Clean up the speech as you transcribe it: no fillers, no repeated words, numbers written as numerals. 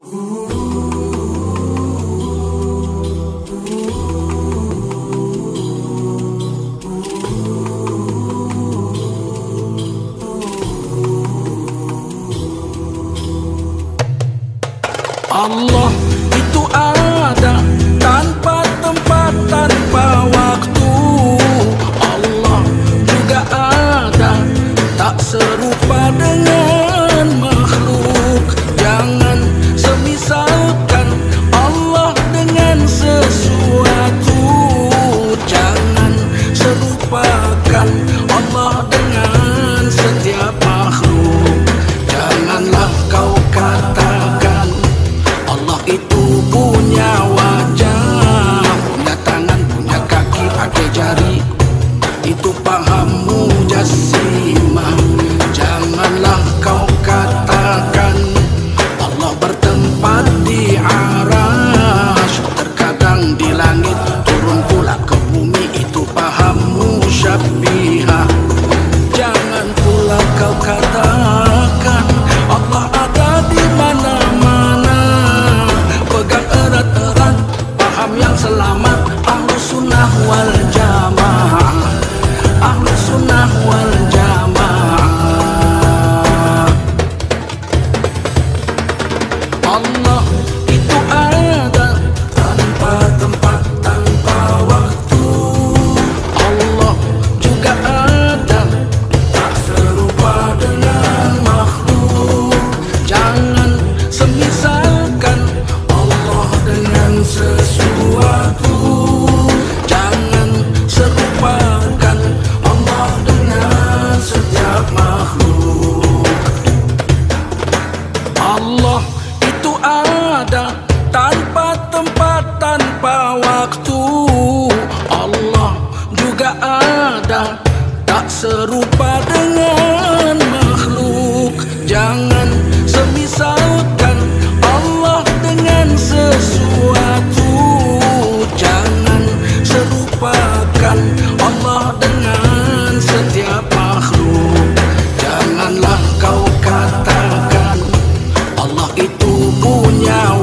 Allah itu ada tanpa tempat, tanpa waktu. Allah juga ada, tak serupa dengan makhluk. Jangan semisalkan Allah dengan sesuatu. Jangan serupakan Allah dengan setiap makhluk. Janganlah kau katakan Allah itu punya wajah, punya tangan, punya kaki, pakai jari. Itu pahammu jassimah. Janganlah kau katakan Allah bertempat di arasy, terkadang di langit, turun pula ke bumi. Itu pahammu syabbihah. Jangan pula kau katakan Allah ada di mana-mana. Pegang erat-erat paham yang selamat, Ahlus Sunnah wal Jamaah, Ahlus Sunnah wal Jamaah. Allah itu ada tanpa tempat, tanpa waktu. Allah juga ada, tak serupa dengan makhluk. Jangan semisalkan Allah dengan sesuatu. Jangan serupakan Allah dengan setiap makhluk. Allah itu ada tanpa tempat, tanpa waktu. Allah juga ada, tak serupa dengan makhluk. Jangan semisalkan Allah dengan sesuatu. Jangan serupakan Allah dengan setiap makhluk. Janganlah kau katakan Allah itu punya